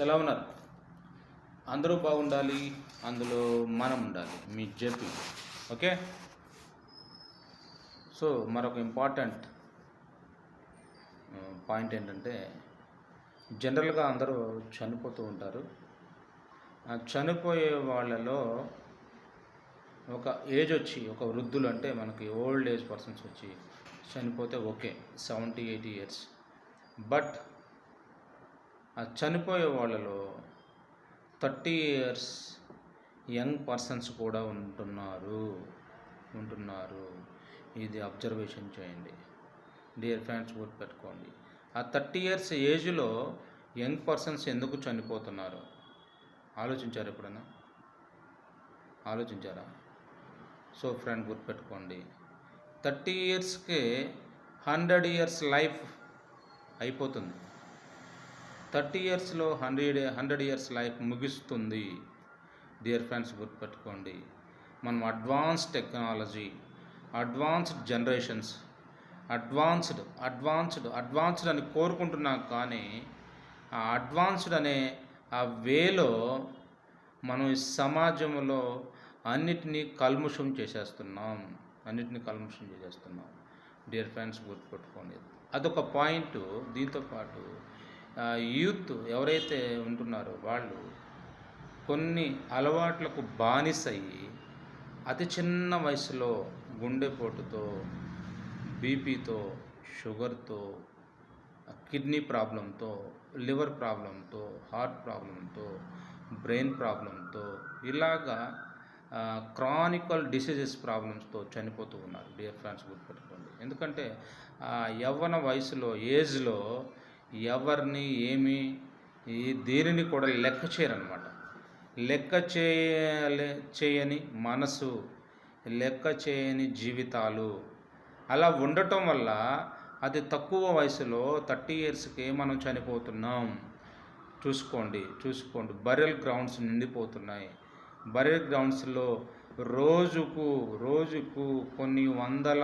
ఎలా ఉన్నారు? అందరూ బాగుండాలి, అందులో మనం ఉండాలి. మీ జేపీ. ఓకే. సో మరొక ఇంపార్టెంట్ పాయింట్ ఏంటంటే, జనరల్గా అందరూ చనిపోతూ ఉంటారు. ఆ చనిపోయే వాళ్ళలో ఒక ఏజ్ వచ్చి, ఒక వృద్ధులు అంటే మనకి ఓల్డ్ ఏజ్ పర్సన్స్ వచ్చి చనిపోతే ఓకే, 70-80 ఇయర్స్. బట్ ఆ చనిపోయే వాళ్ళలో 30 ఇయర్స్ యంగ్ పర్సన్స్ కూడా ఉంటున్నారు. ఇది అబ్జర్వేషన్ చేయండి. డియర్ ఫ్రెండ్స్, గుర్తుపెట్టుకోండి. ఆ 30 ఇయర్స్ ఏజ్లో యంగ్ పర్సన్స్ ఎందుకు చనిపోతున్నారు? ఆలోచించారు ఎప్పుడైనా? ఆలోచించారా? సో ఫ్రెండ్, గుర్తుపెట్టుకోండి, 30 ఇయర్స్కే 100 ఇయర్స్ లైఫ్ అయిపోతుంది. 30 ఇయర్స్లో 100 ఇయర్స్ లైఫ్ ముగుస్తుంది. డియర్ ఫ్రెండ్స్, గుర్తుపెట్టుకోండి. మనం advanced technology, advanced generations, advanced అని కోరుకుంటున్నాం. కానీ ఆ అడ్వాన్స్డ్ అనే ఆ వేలో మనం ఈ సమాజంలో అన్నిటినీ కల్ముషం చేసేస్తున్నాం. డియర్ ఫ్రెండ్స్, గుర్తుపెట్టుకోండి. అదొక పాయింట్. దీంతోపాటు యూత్ ఎవరైతే ఉంటున్నారో వాళ్ళు కొన్ని అలవాట్లకు బానిసయ్యి అతి చిన్న వయసులో గుండెపోటుతో, బీపీతో, షుగర్తో, కిడ్నీ ప్రాబ్లంతో, లివర్ ప్రాబ్లంతో, హార్ట్ ప్రాబ్లంతో, బ్రెయిన్ ప్రాబ్లంతో, ఇలాగా క్రానికల్ డిసీజెస్ ప్రాబ్లమ్స్తో చనిపోతూ ఉన్నారు. డియర్ ఫ్రెండ్స్, గుర్తుపెట్టుకోండి. ఎందుకంటే యవ్వన వయసులో, ఏజ్లో ఎవరిని దేనిని కూడా లెక్క చేయరనమాట. లెక్క చేయని మనసు, లెక్క చేయని జీవితాలు అలా ఉండటం వల్ల అది తక్కువ వయసులో 30 ఇయర్స్కి మనం చనిపోతున్నాం. చూసుకోండి. Burial grounds నిండిపోతున్నాయి. బరియల్ గ్రౌండ్స్లో రోజుకు కొన్ని వందల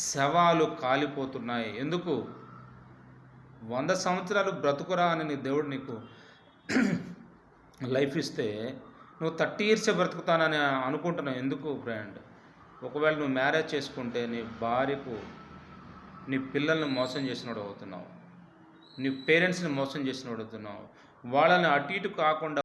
శవాలు కాలిపోతున్నాయి. ఎందుకు? 100 సంవత్సరాలు బ్రతుకురా అని నీ దేవుడు నీకు లైఫ్ ఇస్తే నువ్వు 30 ఇయర్సే బ్రతుకుతానని అనుకుంటున్నావు. ఎందుకు ఫ్రెండ్? ఒకవేళ నువ్వు మ్యారేజ్ చేసుకుంటే నీ భార్యకు, నీ పిల్లల్ని మోసం చేసినోడు అవుతున్నావు, నీ పేరెంట్స్ని మోసం చేసినోడు అవుతున్నావు. వాళ్ళని అటు ఇటు కాకుండా